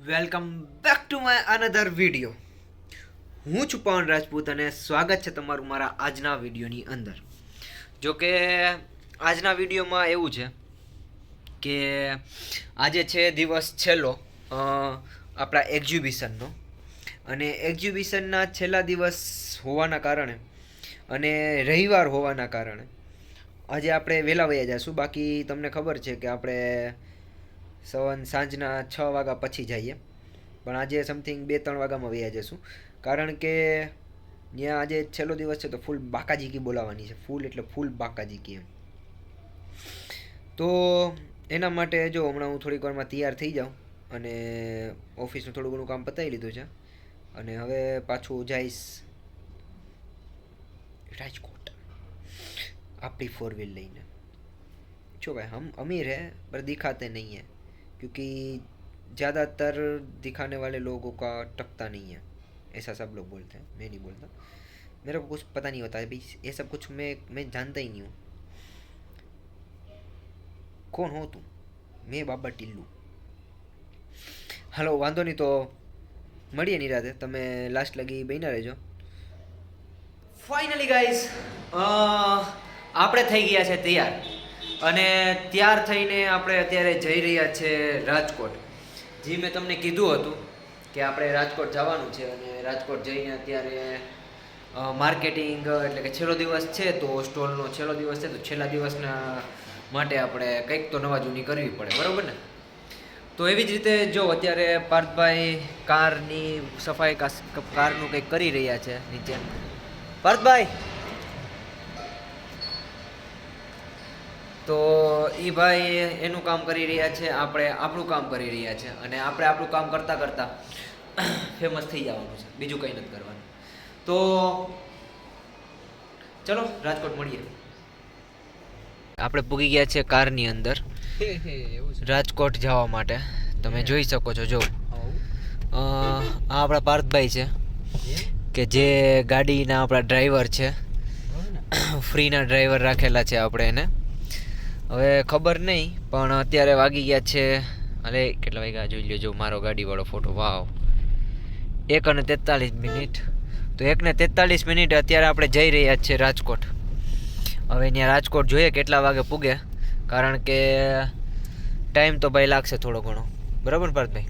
Welcome back to my another video. હું છું પવન રાજપૂત અને સ્વાગત છે તમારું મારા આજના વિડીયોની અંદર. જો કે આજના વિડીયોમાં એવું છે કે આજે છે દિવસ છેલ્લો આપણા એક્ઝિબિશનનો, અને એક્ઝિબિશનના છેલ્લા દિવસ હોવાના કારણે અને રવિવાર હોવાના કારણે આજે આપણે વહેલા વયા જઈશું. બાકી તમને ખબર છે કે આપણે સાંજના 6 વાગ્યા પછી જઈએ, પણ આજે સમથિંગ 2-3 વાગ્યામાં વયા જઈશું. કારણ કે ત્યાં આજે છેલ્લો દિવસ છે તો ફૂલ બાકાજીકી બોલાવવાની છે. ફૂલ એટલે ફૂલ બાકાજીકી એમ. તો એના માટે જો હમણાં હું થોડીક વારમાં તૈયાર થઈ જાઉં અને ઓફિસનું થોડું ઘણું કામ પતાવી લીધું છે અને હવે પાછું જઈશ રાજકોટ अपनी 4 व्हील लेने. जो भाई हम अमीर हैं पर दिखाते नहीं हैं, क्योंकि ज़्यादातर दिखाने वाले लोगों का टकता नहीं है, ऐसा सब लोग बोलते हैं. मैं नहीं बोलता, मेरे को कुछ पता नहीं होता है भाई, ये सब कुछ मैं जानता ही नहीं हूँ. कौन हो तुम? मैं बाबा टिल्लू. હલો, વાંધો નહીં, તો મળીએ નિરાતે. તમે લાસ્ટ લગી બન્યા રહેજો. ફાઇનલી ગાઈઝ, આપણે થઈ ગયા છે તૈયાર અને તૈયાર થઈને આપણે અત્યારે જઈ રહ્યા છે રાજકોટ. જે મેં તમને કીધું હતું કે આપણે રાજકોટ જવાનું છે અને રાજકોટ જઈને અત્યારે માર્કેટિંગ, એટલે કે છેલ્લો દિવસ છે તો સ્ટોલનો છેલ્લો દિવસ છે તો છેલ્લા દિવસના માટે આપણે કંઈક તો નવા જૂની કરવી પડે, બરાબર ને? તો એવી જ રીતે જો અત્યારે પાર્થભાઈ કારની સફાઈ, કારનું કંઈક કરી રહ્યા છે નીચે. પાર્થભાઈ, તો એ ભાઈ એનું કામ કરી રહ્યા છે, આપણે આપણું કામ કરી રહ્યા છે અને આપણે આપણું કામ કરતાં કરતાં ફેમસ થઈ જવાનું છે, બીજું કંઈ નથી કરવાનું. તો ચલો રાજકોટ મળીએ. આપણે પૂગી ગયા છે કારની અંદર રાજકોટ જવા માટે. તમે જોઈ શકો છો. જો આ આપણા પાર્થભાઈ છે કે જે ગાડીના આપણા ડ્રાઈવર છે, ફ્રીના ડ્રાઈવર રાખેલા છે આપણે એને. હવે ખબર નહીં, પણ અત્યારે વાગી ગયા છે, અરે કેટલા વાગ્યા જોઈ લ્યો. જો મારો ગાડીવાળો ફોટો, વાવ, 1:43. તો 1:43 અત્યારે આપણે જઈ રહ્યા છીએ રાજકોટ. હવે ત્યાં રાજકોટ જોઈએ કેટલા વાગે પૂગે, કારણ કે ટાઈમ તો ભાઈ લાગશે થોડો ઘણો, બરાબર પાર્થભાઈ?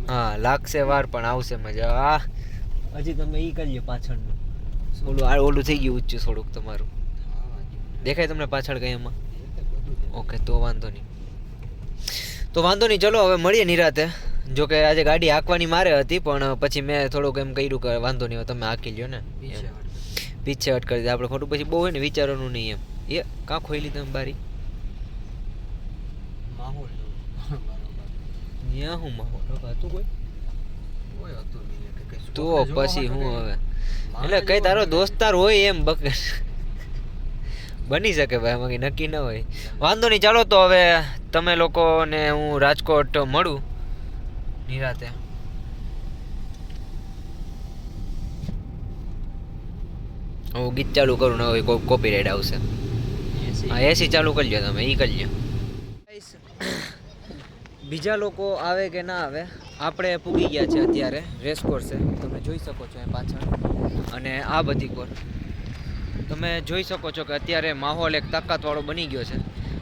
હા, લાગશે વાર પણ આવશે મજા. આ હજી તમે ઈ કરી લો પાછળનું, ઓલું થઈ ગયું ઊંચું થોડુંક તમારું. દેખાય તમને પાછળ કઈ એમાં? ઓકે, તો વાંધો નહીં. ચલો હવે મળીએ નિરાતે. જો કે આજે ગાડી હાંકવાની મારે હતી, પણ પછી મેં થોડુંક એમ કર્યું કે વાંધો નહીં, તમે હાંકી લ્યો ને, પીછે હટ કરી દે. આપણે ખોટું પછી બહુ હોય ને વિચારવાનું નહીં એમ. એ કાં ખોઈલી તમે બારી? માહોલ ત્યાં હું માહોલ હતું કોઈ તો પછી હું હવે, એટલે કઈ તારો દોસ્તાર હોય એમ બકે બની શકે ભાઈ, એમાં કંઈ નક્કી ન હોય. વાંધો નહીં, ચાલો તો હવે તમે લોકોને હું રાજકોટ મળું નિરાતે. હું ગીત ચાલુ કરું ને હવે કોપીરાઇટ આવશે. હા, એસી ચાલુ કરી લો તમે, એ કરી લો. બીજા લોકો આવે કે ના આવે, આપણે પૂગી ગયા છે અત્યારે રેસકોર્સે. તમે જોઈ શકો છો એ પાછળ, અને આ બધી કોર તમે જોઈ શકો છો કે અત્યારે માહોલ એક તાકાતવાળો બની ગયો છે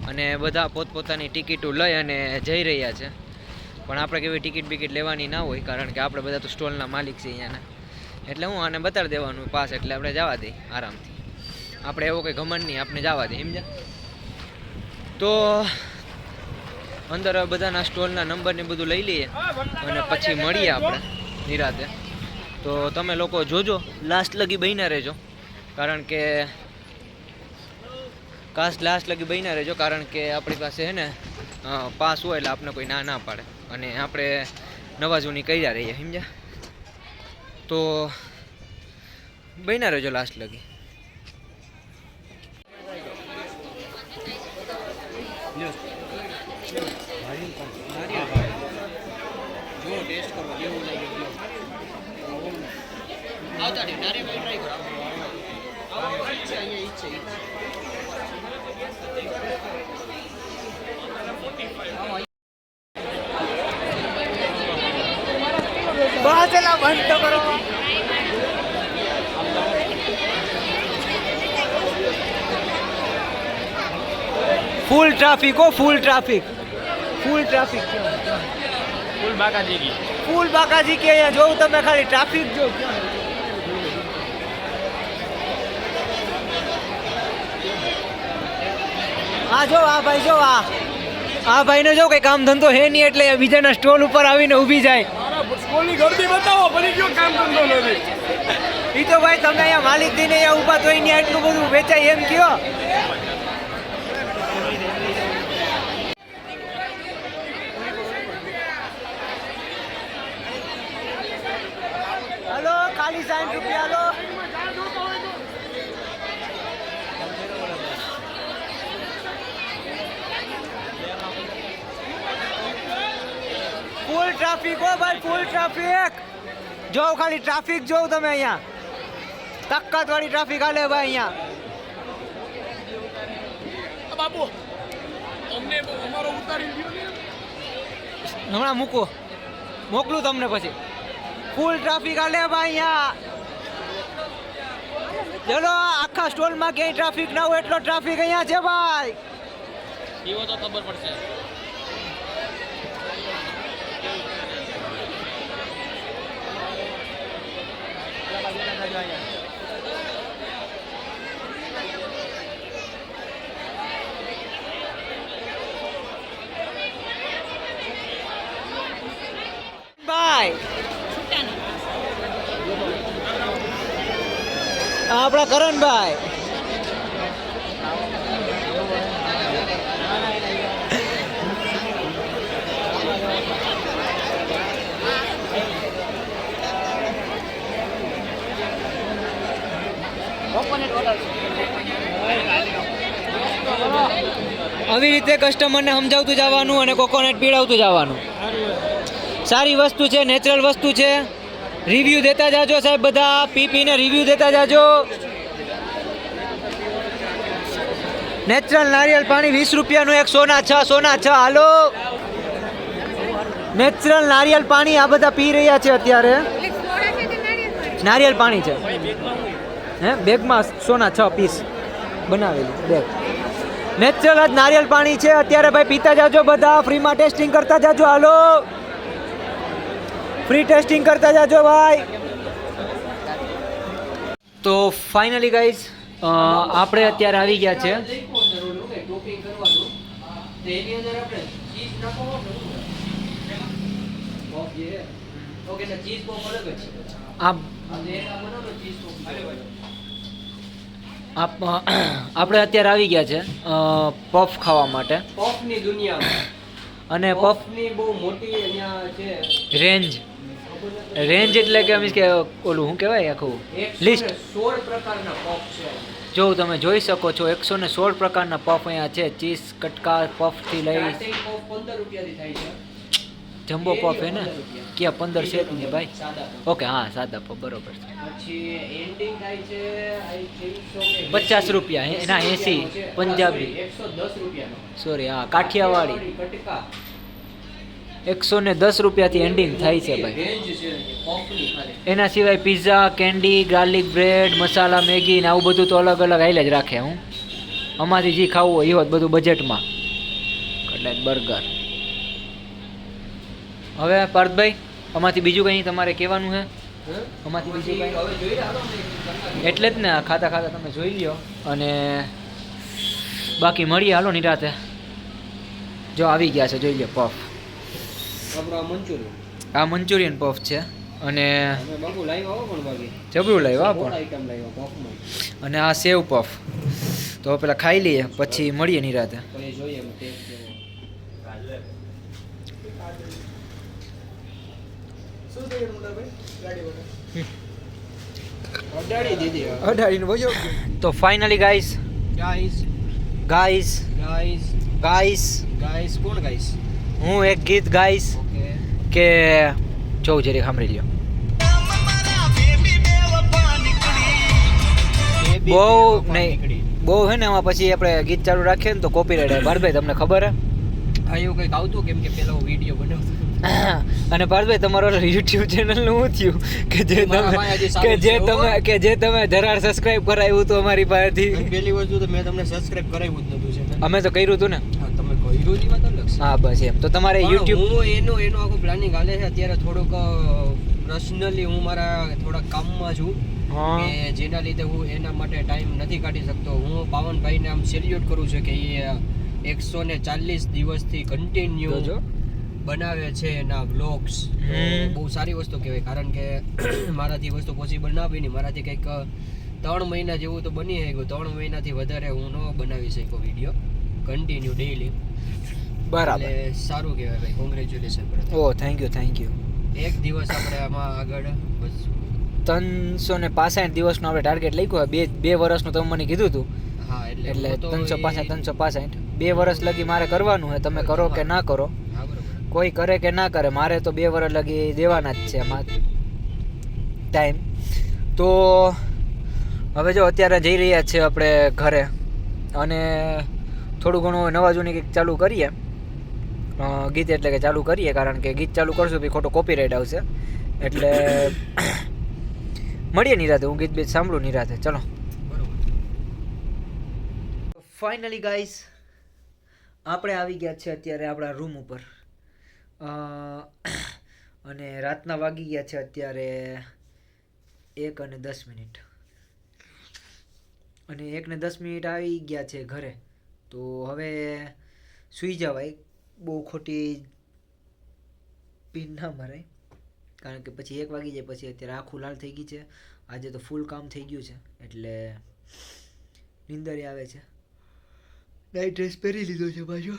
અને બધા પોતપોતાની ટિકિટો લઈ અને જઈ રહ્યા છે. પણ આપણે કેવી ટિકિટ લેવાની ના હોય, કારણ કે આપણે બધા તો સ્ટોલના માલિક છે અહીંયાના. એટલે હું આને બતાડી દેવાનું પાસ, એટલે આપણે જવા દઈએ આરામથી. આપણે એવો કંઈ ઘમંડ નહીં, આપણે જવા દઈએ, સમજ્યા? તો અંદર બધાના સ્ટોલના નંબર ને બધું લઈ લઈએ અને પછી મળીએ આપણે નિરાતે. તો તમે લોકો જોજો, લાસ્ટ લગી બન્યા રહેજો, કારણ કે આપણી પાસે છે ને પાસ હોય એટલે આપણે કોઈ ના પાડે, અને આપણે નવા જૂની કર્યા રહીએ, સમજ્યા? તો બન્યા રહેજો લાસ્ટ લગી. જો ટેસ્ટ કરો કેવું લાગે. આવતા નારિયેળ ટ્રાય કરો. બસ એલા બંધ તો કરો. ફૂલ ટ્રાફિક હો, ફૂલ ટ્રાફિક, ફૂલ ટ્રાફિક, ફૂલ બાકાજી કે અહીંયા જોઉં તમે ખાલી ટ્રાફિક જો. આ જો આ ભાઈ જો આ ભાઈને જો કઈ કામ ધંધો હે નહીં એટલે બીજાના સ્ટોલ ઉપર આવીને ઊભી જાય. સ્કૂલની ગરદી બતાવો ભલે કયો કામ ધંધો નથી. ઈ તો ભાઈ તમે અહીંયા માલિક થઈને અહીંયા ઊભા તો અહીંયા એટલું બધું વેચાય એમ કયો. હાલો ખાલી 60 રૂપિયા હાલો. ફૂલ ટ્રાફિક હો ભાઈ, ફૂલ ટ્રાફિક. જો ખાલી ટ્રાફિક જોઉં તમે અહીંયા તક્કત વાળી ટ્રાફિક હાલે ભાઈ અહીંયા. બાબુ અમને અમારો ઉતારી દો ને. હમણાં મોકલું તમને પછી. ફૂલ ટ્રાફિક હાલે ભાઈ અહીંયા. ચલો આખા સ્ટોલમાં ક્યાંય ટ્રાફિક ના હોય એટલો ટ્રાફિક અહીંયા છે ભાઈ. એવો તો ખબર પડશે. ભાઈ આપણા કરણભાઈ આવી રીતે કસ્ટમરને સમજાવતું જવાનું અને કોકોનટ પીવડાવતું જવાનું. સારી વસ્તુ છે, નેચરલ વસ્તુ છે. રિવ્યૂ દેતા જાજો સાહેબ, બધા પીને રિવ્યૂ દેતા જાજો. નેચરલ નારિયેળ પાણી 20 રૂપિયાનું એક, સોના 6 હાલો. નેચરલ નારિયેળ પાણી આ બધા પી રહ્યા છે અત્યારે. નારિયેળ પાણી છે હે બેગમાં, સોના 6 પીસ બનાવેલી બેગ. નેચરલ જ નારિયેળ પાણી છે અત્યારે ભાઈ, પીતા જાજો બધા. ફ્રીમાં ટેસ્ટિંગ કરતા જાજો હાલો. ફ્રી ટેસ્ટિંગ કરતા જાજો ભાઈ. તો ફાઇનલી ગાઈઝ આપણે અત્યારે આવી ગયા છે આપણે અત્યારે આવી ગયા છે પફ ખાવા માટે. પફની દુનિયામાં અને પફની બહુ મોટી અહીંયા છે રેન્જ એટલે કે મીન્સ કે ઓલું શું કહેવાય આખું લિસ્ટ. 16 પ્રકારના પફ છે. જો તમે જોઈ શકો છો 116 પ્રકારના પફ અહીંયા છે. ચીઝ કટકા પફથી લઈ સ્ટાર્ટિંગ પફ 15 રૂપિયાથી થાય છે. જમ્બો પફ હે ને ક્યાં 15 છે જ ને ભાઈ. સાદા પફ. ઓકે હા સાદા પફ બરોબર છે. પછી એન્ડિંગ થાય છે આઈ થિંક સો કે 50 રૂપિયા એના 80 પંજાબી 110 રૂપિયાનો. સોરી હા કાઠિયાવાડી કટકા 110 રૂપિયાથી એન્ડિંગ થાય છે ભાઈ. રેન્જ છે પફની ખાલી. એના સિવાય પિઝા, કેન્ડી, ગાર્લિક બ્રેડ, મસાલા મેગી ને આવું બધું તો અલગ અલગ આઈલે જ રાખે. હું અમારી જે ખાવું હોય એ હોત બધું બજેટમાં. Cutlet, burger. હવે પાર્થભાઈ આમાંથી બીજું કંઈ તમારે કહેવાનું છે? આમાંથી બીજું કંઈ હવે જોઈ રહ્યા એટલે જ ને ખાતા ખાતા તમે જોઈ લ્યો અને બાકી મળીએ હાલો નિરાતે. જો આવી ગયા છે જોઈ લો પફ. આપણા મંચુરિયન. આ મંચુરિયન પફ છે અને અમે બાબુ લાઈવ આવો પણ બાકી જબરું લાવ્યા પણ. આઈટમ લાવ્યા પફમાં. અને આ સેવ પફ તો પેલા ખાઈ લઈએ પછી મળીએ નિરાતે. પછી જોઈએ એમ ટેસ્ટ કેવો. શું થયું મોટાભાઈ? ગાડી દીધી. અઢાડીને વયો. તો finally guys guys guys guys guys guys કોણ ગાઈસ? હું એક ગીત ગાઈશ ઓકે. કે જો જરી સાંભળી લ્યો. બહુ નહીં બહુ હે ને એમાં પછી આપણે ગીત ચાલુ રાખીએ ને તો કોપીરાઈટ આવે. ભારભાઈ તમને ખબર હે? આ એવું કંઈક આવતું કેમ કે પેલા હું વિડીયો બનાવતો. અને પાર્થભાઈ તમારો યુટ્યુબ ચેનલ નું શું થયું કે જે મારા તમે પાસે હજી કે ચાલુ જે છે, તમે કે જે તમે ધરાર સબસ્ક્રાઇબ કરાવ્યું હતું અમારી પાસેથી અને પહેલી વસ્તુ તો મેં તમને સબસ્ક્રાઇબ કરાવ્યું જ નતું છે અમે તો કર્યું હતું ને હા તમે કહ્યું ની વાત અલગ છે હા બસ એમ તો તમારે પણ યુટ્યુબ હું એનું આખું પ્લાનિંગ હાલે છે અત્યારે થોડુંક પર્સનલી હું મારા થોડા કામમાં છું હા કે જેના લીધે હું એના માટે ટાઈમ નથી કાઢી શકતો હું પાવનભાઈને આમ સેલ્યુટ કરું છું કે એ 140 દિવસથી કન્ટિન્યુ જોજો બનાવે છે એના વ્લોગ્સ હમ. બહુ સારી વસ્તુ કહેવાય કારણ કે મારાથી વસ્તુ પોસિબલ ના બની મારાથી કંઈક 3 મહિના જેવું તો બની ગયું 3 મહિનાથી વધારે હું ન બનાવી શક્યો વિડીયો કન્ટિન્યુ ડેઈલી બરાબર એટલે સારું કહેવાય ભાઈ કોંગ્રેચ્યુલેશન ઓ થેન્ક યુ એક દિવસ આપણે આમાં આગળ વધશું 365 દિવસનો આપણે ટાર્ગેટ લખ્યો બે વર્ષનું તમે મને કીધું હતું હા એટલે હું તો 365 2 વર્ષ લગી મારે કરવાનું છે તમે કરો કે ના કરો હા બરોબર કોઈ કરે કે ના કરે મારે તો 2 વર્ષ લગી દેવાના જ છે એમાં ટાઈમ તો હવે જો અત્યારે જઈ રહ્યા છીએ આપણે ઘરે અને થોડું ઘણું નવા જૂની કંઈક ચાલુ કરીએ ગીત એટલે કે ચાલુ કરીએ કારણ કે ગીત ચાલુ કરશું પછી ખોટો કોપીરાઇટ આવશે એટલે મળીએ નિરાતે હું ગીત બીત સાંભળું નિરાતે ચલો બરોબર ફાઇનલી ગાઈસ આપણે આવી ગયા છે અત્યારે આપણા રૂમ ઉપર અને રાતના વાગી ગયા છે અત્યારે 1:10 અને 1:10 આવી ગયા છે ઘરે તો હવે સૂઈ જવાય બહુ ખોટી પીન ના મરાય કારણ કે પછી 1 વાગી જાય પછી અત્યારે આખું લાલ થઈ ગઈ છે આજે તો ફૂલ કામ થઈ ગયું છે એટલે નીંદર આવે છે નાઇટ ડ્રેસ પહેરી લીધો છે પાછો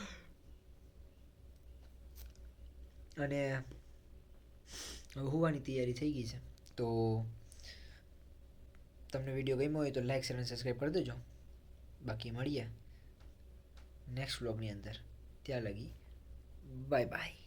અને હોવાની તૈયારી થઈ ગઈ છે તો તમને વિડીયો ગમ્યો હોય તો લાઈક શેર અને સબસ્ક્રાઈબ કરી દેજો બાકી મળીએ નેક્સ્ટ વ્લોગની અંદર ત્યાં લગી બાય બાય